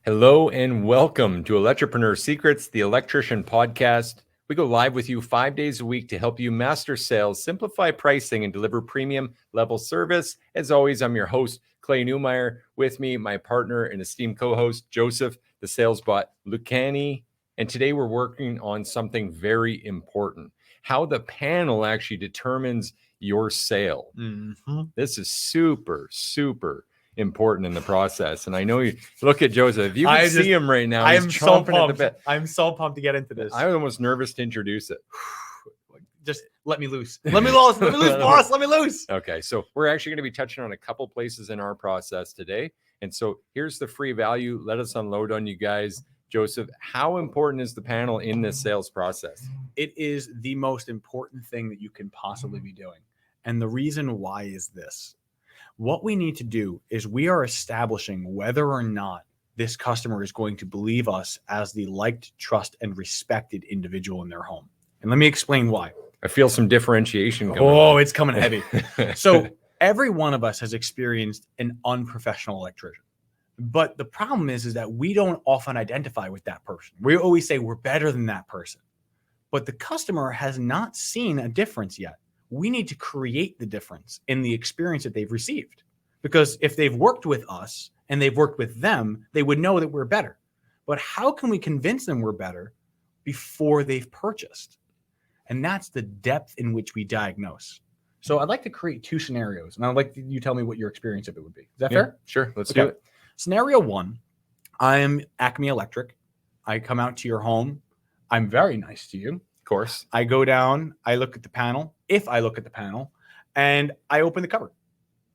Hello and welcome to Electropreneur Secrets, the electrician podcast. We go live with you 5 days a week to help you master sales, simplify pricing, and deliver premium level service. As always, I'm your host, Clay Newmeyer. With me, my partner and esteemed co-host, Joseph, the sales bot, Lucani. And today we're working on something very important, how the panel actually determines your sale. This is super important in the process. And I know you look at Joseph. If you can see him right now, he's chomping at the bit. I'm so pumped to get into this. I was almost nervous to introduce it. Just let me loose. Let me loose. Let me loose, boss. Let me loose. Okay, so we're actually going to be touching on a couple places in our process today. And so here's the free value. Let us unload on you guys. Joseph, how important is the panel in this sales process? It is the most important thing that you can possibly be doing. And the reason why is this. What we need to do is we are establishing whether or not this customer is going to believe us as the liked, trust, and respected individual in their home. And let me explain why. I feel some differentiation coming. Oh, it's coming heavy. So every one of us has experienced an unprofessional electrician. But the problem is that we don't often identify with that person. We always say we're better than that person. But the customer has not seen a difference yet. We need to create the difference in the experience that they've received. Because if they've worked with us and they've worked with them, they would know that we're better. But how can we convince them we're better before they've purchased? And that's the depth in which we diagnose. So I'd like to create two scenarios, and I'd like you to tell me what your experience of it would be. Is that fair? Sure. Let's do it. Scenario one, I'm Acme Electric. I come out to your home. I'm very nice to you. Of course. I go down, I look at the panel, if I look at the panel, and I open the cover.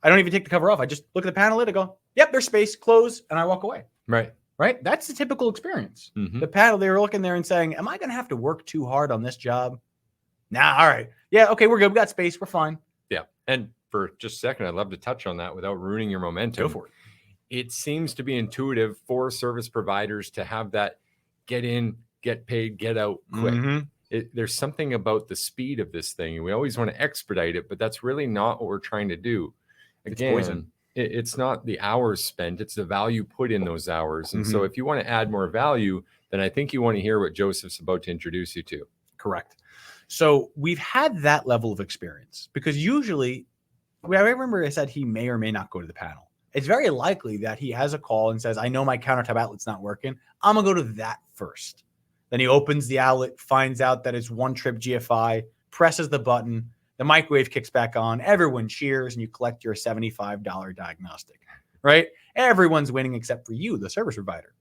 I don't even take the cover off. I just look at the panel lid, I go, yep, there's space, close, and I walk away. Right. Right? That's the typical experience. Mhm. The panel, they were looking there and saying, am I going to have to work too hard on this job? Nah, all right. Yeah, okay, we're good. We got space. We're fine. Yeah. And for just a second, I'd love to touch on that without ruining your momentum. Go for it. It seems to be intuitive for service providers to have that get in, get paid, get out quick. Mhm. There's something about the speed of this thing. And we always want to expedite it, but that's really not what we're trying to do. Again, It's poison. It's not the hours spent, it's the value put in those hours. And so if you want to add more value, then I think you want to hear what Joseph's about to introduce you to. Correct. So we've had that level of experience because usually, I remember I said he may or may not go to the panel. It's very likely that he has a call and says, I know my countertop outlet's not working. I'm going to go to that first. Then he opens the outlet, finds out that it's one trip GFI, presses the button, the microwave kicks back on, everyone cheers, and you collect your $75 diagnostic, right? Everyone's winning except for you, the service provider.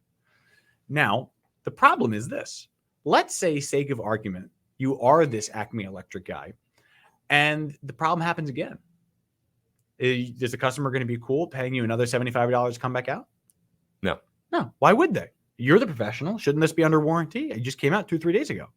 Now, the problem is this. Let's say, sake of argument, you are this Acme Electric guy, and the problem happens again. Is the customer going to be cool paying you another $75 to come back out? No. Why would they? You're the professional. Shouldn't this be under warranty? It just came out 2-3 days ago.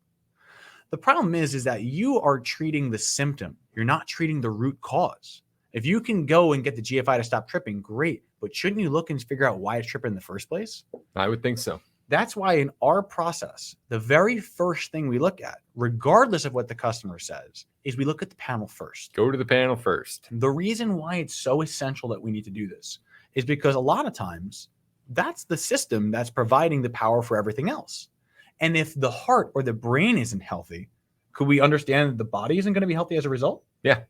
The problem is that you are treating the symptom. You're not treating the root cause. If you can go and get the GFI to stop tripping, great. But shouldn't you look and figure out why it's tripping in the first place? I would think so. That's why in our process, the very first thing we look at, regardless of what the customer says, is we look at the panel first. Go to the panel first. The reason why it's so essential that we need to do this is because a lot of times that's the system that's providing the power for everything else. And if the heart or the brain isn't healthy, could we understand that the body isn't going to be healthy as a result? Yeah,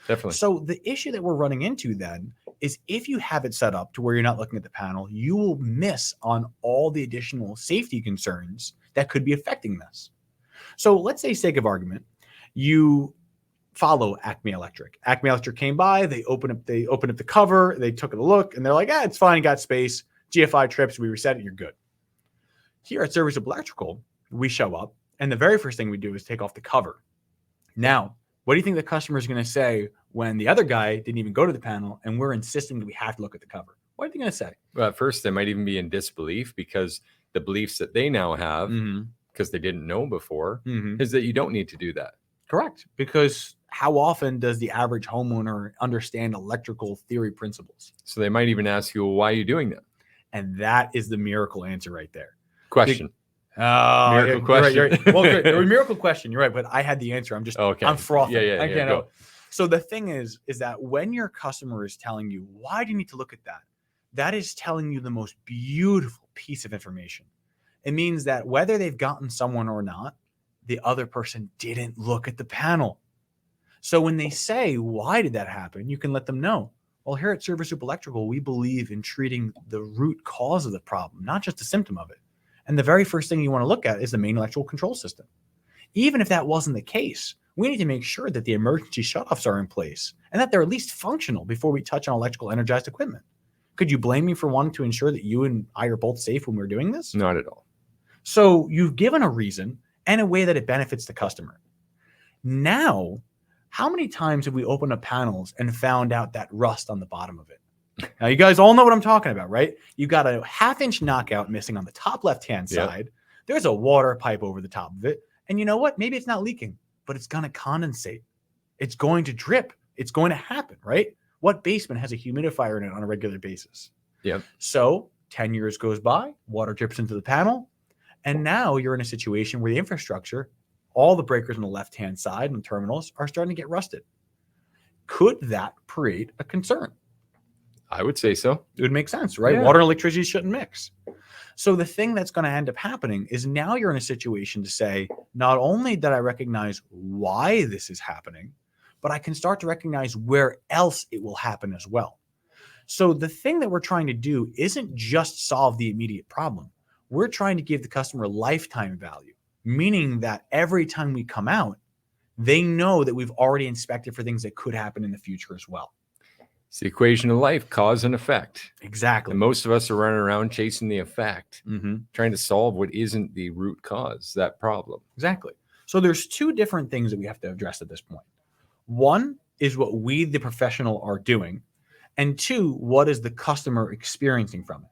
definitely. So the issue that we're running into then is if you have it set up to where you're not looking at the panel, you will miss on all the additional safety concerns that could be affecting this. So let's say, sake of argument, you follow Acme Electric. Acme Electric came by, they opened up the cover, they took a look, and they're like, it's fine, got space, GFI trips, we reset it, you're good. Here at Service Electrical, we show up, and the very first thing we do is take off the cover. Now, what do you think the customer is going to say when the other guy didn't even go to the panel and we're insisting that we have to look at the cover? What are they going to say? Well, at first, they might even be in disbelief because the beliefs that they now have, because they didn't know before, is that you don't need to do that. Correct. Because how often does the average homeowner understand electrical theory principles? So they might even ask you, well, why are you doing that? And that is the miracle answer right there. Question. Miracle question. You're right. Well, good. A miracle question. You're right. But I had the answer. I'm frothing. Yeah. I can't Go. know. So the thing is that when your customer is telling you, why do you need to look at that? That is telling you the most beautiful, piece of information. It means that whether they've gotten someone or not, the other person didn't look at the panel. So when they say, why did that happen? You can let them know. Well, here at Service Group Electrical, we believe in treating the root cause of the problem, not just the symptom of it. And the very first thing you want to look at is the main electrical control system. Even if that wasn't the case, we need to make sure that the emergency shutoffs are in place and that they're at least functional before we touch on electrical energized equipment. Could you blame me for wanting to ensure that you and I are both safe when we're doing this? Not at all. So you've given a reason and a way that it benefits the customer. Now, how many times have we opened up panels and found out that rust on the bottom of it? Now, you guys all know what I'm talking about, right? You got a 1/2-inch knockout missing on the top left-hand side. There's a water pipe over the top of it. And you know what? Maybe it's not leaking, but it's going to condensate. It's going to drip. It's going to happen, right? What basement has a humidifier in it on a regular basis? Yep. So 10 years goes by, water drips into the panel, and now you're in a situation where the infrastructure, all the breakers on the left-hand side and terminals are starting to get rusted. Could that create a concern? I would say so. It would make sense, right? Yeah. Water and electricity shouldn't mix. So the thing that's going to end up happening is now you're in a situation to say, not only did I recognize why this is happening, but I can start to recognize where else it will happen as well. So the thing that we're trying to do isn't just solve the immediate problem. We're trying to give the customer lifetime value, meaning that every time we come out, they know that we've already inspected for things that could happen in the future as well. It's the equation of life, cause and effect. Exactly. And most of us are running around chasing the effect, Mm-hmm. trying to solve what isn't the root cause, that problem. Exactly. So there's two different things that we have to address at this point. One is what we, the professional, are doing. And two, what is the customer experiencing from it?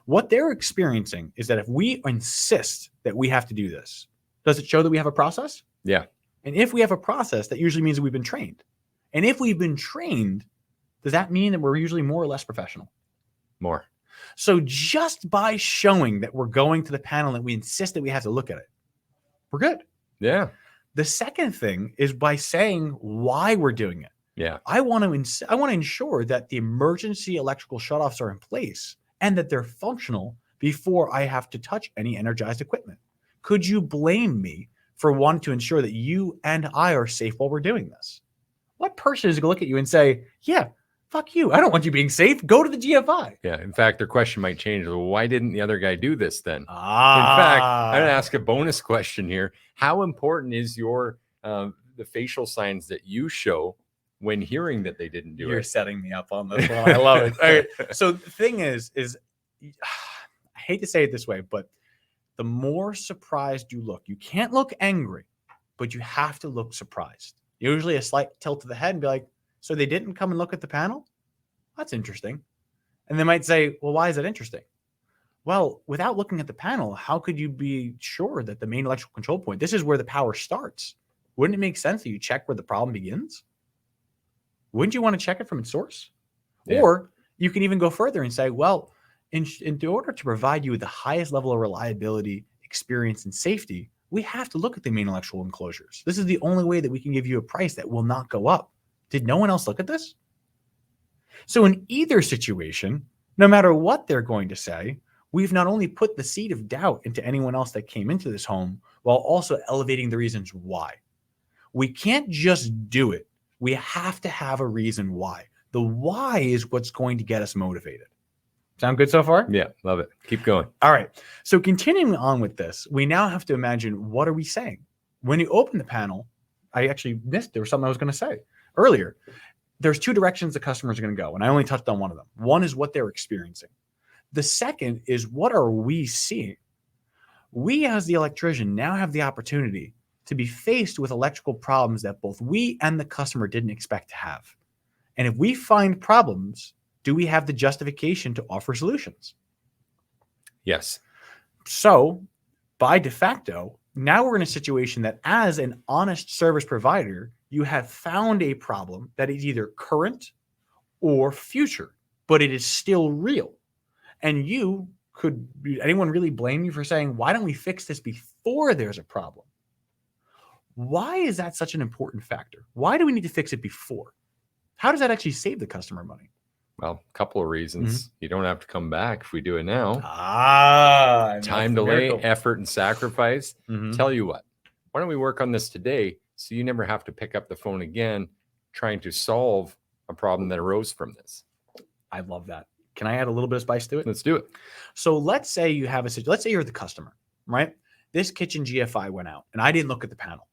What they're experiencing is that if we insist that we have to do this, does it show that we have a process? Yeah. And if we have a process, that usually means that we've been trained. And if we've been trained, does that mean that we're usually more or less professional? More. So just by showing that we're going to the panel and we insist that we have to look at it, we're good. Yeah. The second thing is by saying why we're doing it. Yeah. I want to ensure that the emergency electrical shutoffs are in place and that they're functional before I have to touch any energized equipment. Could you blame me for wanting to ensure that you and I are safe while we're doing this? What person is going to look at you and say, yeah, fuck you. I don't want you being safe. Go to the GFI. Yeah. In fact, their question might change. Well, why didn't the other guy do this then? In Ah. fact, I'm going to ask a bonus question here. How important is your the facial signs that you show when hearing that they didn't do You're it? setting me up on this one. I love it. All right. So the thing is I hate to say it this way, but the more surprised you look, you can't look angry, but you have to look surprised. Usually a slight tilt to the head and be like, so they didn't come and look at the panel? That's interesting. And they might say, well, why is that interesting? Well, without looking at the panel, how could you be sure that the main electrical control point, this is where the power starts? Wouldn't it make sense that you check where the problem begins? Wouldn't you want to check it from its source? Yeah. Or you can even go further and say, well, in order to provide you with the highest level of reliability, experience, and safety, we have to look at the main electrical enclosures. This is the only way that we can give you a price that will not go up. Did no one else look at this? So in either situation, no matter what they're going to say, we've not only put the seed of doubt into anyone else that came into this home, while also elevating the reasons why. We can't just do it. We have to have a reason why. The why is what's going to get us motivated. Sound good so far? Yeah. Love it. Keep going. All right. So continuing on with this, we now have to imagine, what are we saying? When you open the panel, I actually missed, there was something I was going to say earlier. There's two directions the customers are going to go, and I only touched on one of them. One is what they're experiencing. The second is, what are we seeing? We, as the electrician, now have the opportunity to be faced with electrical problems that both we and the customer didn't expect to have. And if we find problems, do we have the justification to offer solutions? Yes. So by de facto, now we're in a situation that as an honest service provider, you have found a problem that is either current or future, but it is still real. And anyone really blame you for saying, why don't we fix this before there's a problem? Why is that such an important factor? Why do we need to fix it before? How does that actually save the customer money? Well, a couple of reasons. You don't have to come back if we do it now. Time Time delay, effort, and sacrifice. Mm-hmm. Tell you what, why don't we work on this today so you never have to pick up the phone again trying to solve a problem that arose from this? I love that. Can I add a little bit of spice to it? Let's do it. So let's say you have let's say you're the customer, right? This kitchen GFI went out and I didn't look at the panel.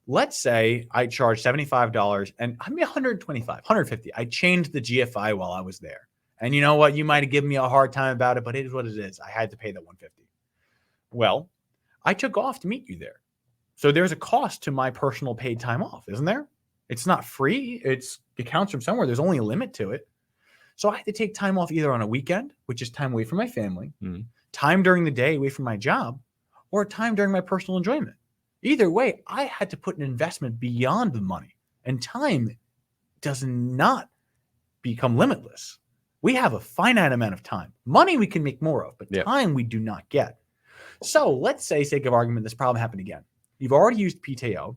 Let's say I charged $75 and I mean $125, $150. I changed the GFI while I was there. And you know what? You might have given me a hard time about it, but it is what it is. I had to pay that $150. Well, I took off to meet you there. So there's a cost to my personal paid time off, isn't there? It's not free. It counts from somewhere. There's only a limit to it. So I had to take time off either on a weekend, which is time away from my family, time during the day away from my job, or time during my personal enjoyment. Either way, I had to put an investment beyond the money, and time does not become limitless. We have a finite amount of time. Money we can make more of, but time we do not get. So let's say, sake of argument, this problem happened again. You've already used PTO,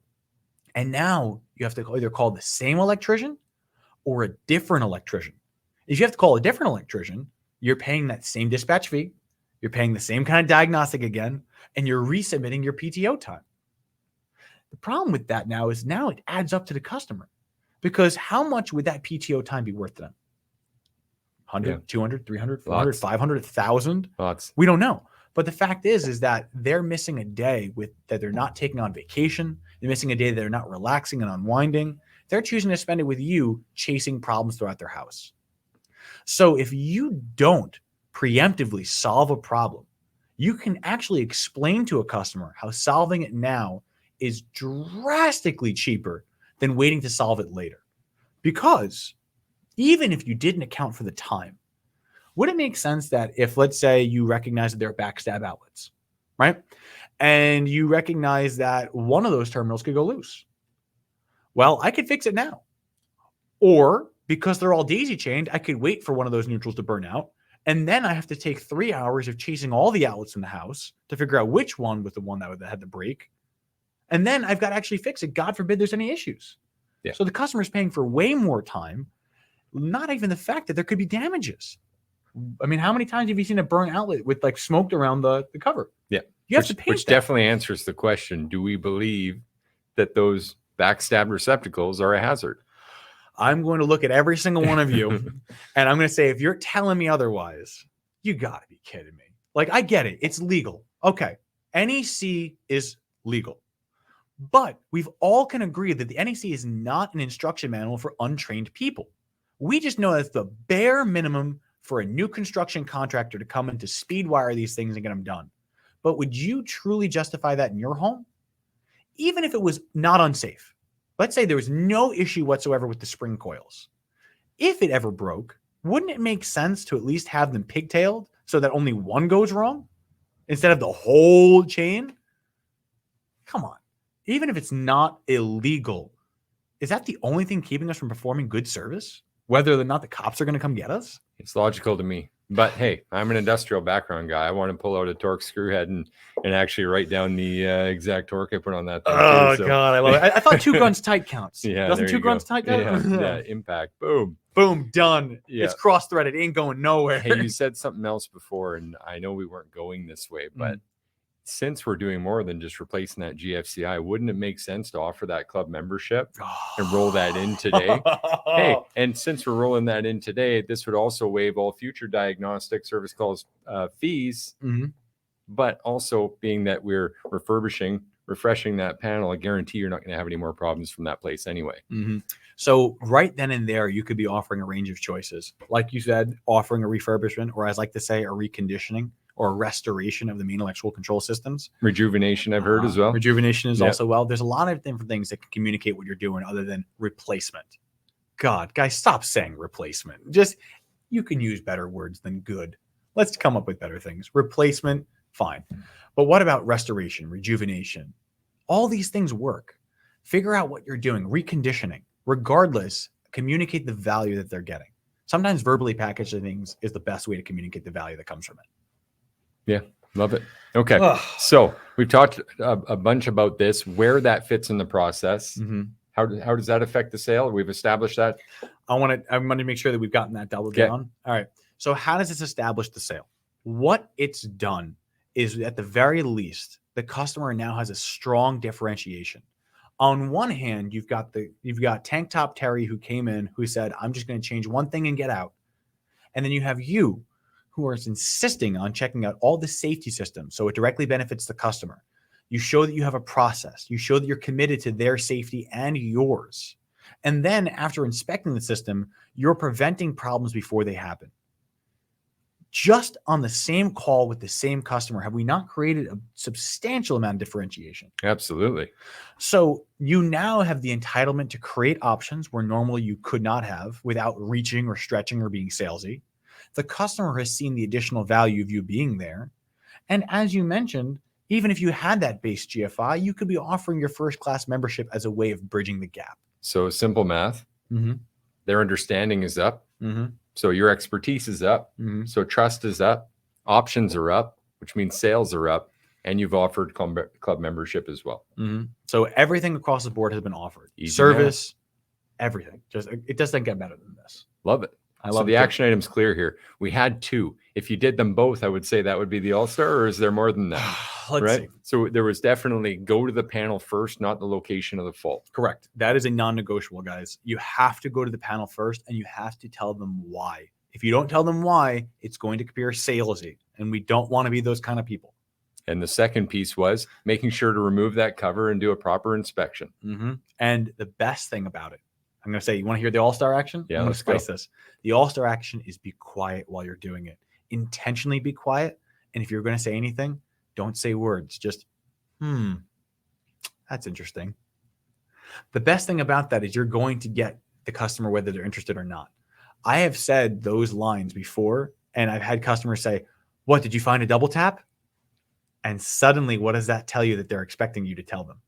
and now you have to either call the same electrician or a different electrician. If you have to call a different electrician, you're paying that same dispatch fee, you're paying the same kind of diagnostic again, and you're resubmitting your PTO time. The problem with that now is it adds up to the customer, because how much would that PTO time be worth to them? 100, 200, 300, 400, 500, 1,000? Lots. We don't know. But the fact is that they're missing a day that they're not taking on vacation. They're missing a day that they're not relaxing and unwinding. They're choosing to spend it with you chasing problems throughout their house. So if you don't preemptively solve a problem, you can actually explain to a customer how solving it now is drastically cheaper than waiting to solve it later. Because even if you didn't account for the time, would it make sense that if, let's say, you recognize that there are backstab outlets, right? And you recognize that one of those terminals could go loose. Well, I could fix it now. Or because they're all daisy chained, I could wait for one of those neutrals to burn out. And then I have to take 3 hours of chasing all the outlets in the house to figure out which one was the one that had the break. And then I've got to actually fix it. God forbid there's any issues. Yeah. So the customer's paying for way more time, not even the fact that there could be damages. I mean, how many times have you seen a burn outlet with like smoked around the cover? Yeah. You have to paint which that. Definitely answers the question, do we believe that those backstab receptacles are a hazard? I'm going to look at every single one of you and I'm going to say, if you're telling me otherwise, you got to be kidding me. Like, I get it. It's legal. Okay. NEC is legal. But we've all can agree that the NEC is not an instruction manual for untrained people. We just know that's the bare minimum for a new construction contractor to come in to speed wire these things and get them done. But would you truly justify that in your home? Even if it was not unsafe. Let's say there was no issue whatsoever with the spring coils. If it ever broke, wouldn't it make sense to at least have them pigtailed so that only one goes wrong instead of the whole chain? Come on. Even if it's not illegal, is that the only thing keeping us from performing good service? Whether or not the cops are going to come get us? It's logical to me. But hey, I'm an industrial background guy. I want to pull out a torque screw head and actually write down the exact torque I put on that thing. Oh, too, so. God, I love it. I thought 2 guns tight counts. Yeah, Doesn't there 2 you guns go. tight count? Yeah, impact. Boom. Boom, done. Yeah. It's cross-threaded. It ain't going nowhere. Hey, you said something else before, and I know we weren't going this way, but since we're doing more than just replacing that GFCI, wouldn't it make sense to offer that club membership and roll that in today? Hey, and since we're rolling that in today, this would also waive all future diagnostic service calls fees, but also being that we're refreshing that panel, I guarantee you're not going to have any more problems from that place anyway. So right then and there, you could be offering a range of choices. Like you said, offering a refurbishment, or as I like to say, a reconditioning or a restoration of the main electrical control systems. Rejuvenation, I've heard as well. Rejuvenation is also well. There's a lot of different things that can communicate what you're doing other than replacement. God, guys, stop saying replacement. Just, you can use better words than good. Let's come up with better things. Replacement, fine. But what about restoration, rejuvenation? All these things work. Figure out what you're doing. Reconditioning. Regardless, communicate the value that they're getting. Sometimes verbally packaging things is the best way to communicate the value that comes from it. Yeah, love it. Okay, so we've talked a bunch about this, where that fits in the process. How does that affect the sale? We've established that. I'm going to make sure that we've gotten that double Okay. down. All right. So how does this establish the sale? What it's done is at the very least, the customer now has a strong differentiation. On one hand, you've got Tank Top Terry who came in who said, I'm just going to change one thing and get out. And then you have you who are insisting on checking out all the safety systems so it directly benefits the customer. You show that you have a process. You show that you're committed to their safety and yours. And then after inspecting the system, you're preventing problems before they happen. Just on the same call with the same customer, have we not created a substantial amount of differentiation? Absolutely. So you now have the entitlement to create options where normally you could not have without reaching or stretching or being salesy. The customer has seen the additional value of you being there. And as you mentioned, even if you had that base GFI, you could be offering your first class membership as a way of bridging the gap. So simple math, their understanding is up. So your expertise is up. So trust is up. Options are up, which means sales are up. And you've offered club membership as well. So everything across the board has been offered. Easy Service, everything. It doesn't get better than this. Love it. I love so it the too. action item's clear here. We had 2. If you did them both, I would say that would be the all-star, or is there more than that? Let's see. So there was definitely go to the panel first, not the location of the fault. Correct. That is a non-negotiable, guys. You have to go to the panel first and you have to tell them why. If you don't tell them why, it's going to appear salesy. And we don't want to be those kind of people. And the second piece was making sure to remove that cover and do a proper inspection. And the best thing about it, I'm going to say, you want to hear the all-star action? Yeah, I'm going to let's go. spice this. The all-star action is be quiet while you're doing it. Intentionally be quiet. And if you're going to say anything, don't say words. Just, that's interesting. The best thing about that is you're going to get the customer whether they're interested or not. I have said those lines before, and I've had customers say, what, did you find a double tap? And suddenly, what does that tell you that they're expecting you to tell them?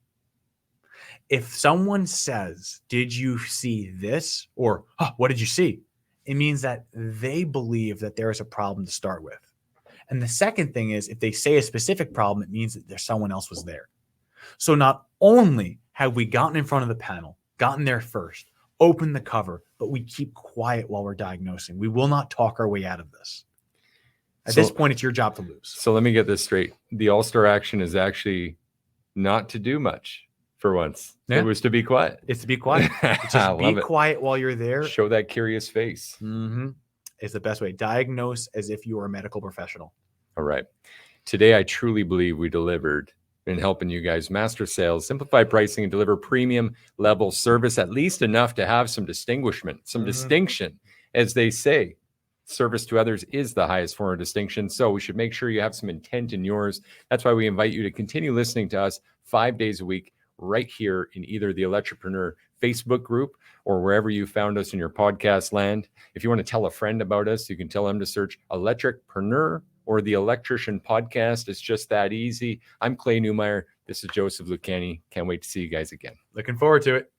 If someone says, did you see this? Or what did you see? It means that they believe that there is a problem to start with. And the second thing is, if they say a specific problem, it means that there's someone else was there. So not only have we gotten in front of the panel, gotten there first, opened the cover, but we keep quiet while we're diagnosing. We will not talk our way out of this. At this point, it's your job to lose. So let me get this straight. The all-star action is actually not to do much for once. Yeah. It was to be quiet. It's to be quiet. It's I just be love it. quiet while you're there. Show that curious face. Is the best way. Diagnose as if you are a medical professional. All right. Today, I truly believe we delivered in helping you guys master sales, simplify pricing, and deliver premium level service, at least enough to have some distinguishment, some distinction. As they say, service to others is the highest form of distinction. So we should make sure you have some intent in yours. That's why we invite you to continue listening to us 5 days a week right here in either the Electripreneur Facebook group or wherever you found us in your podcast land. If you want to tell a friend about us, you can tell them to search Electripreneur or the Electrician Podcast. It's just that easy. I'm Clay Newmeyer. This is Joseph Lucani. Can't wait to see you guys again. Looking forward to it.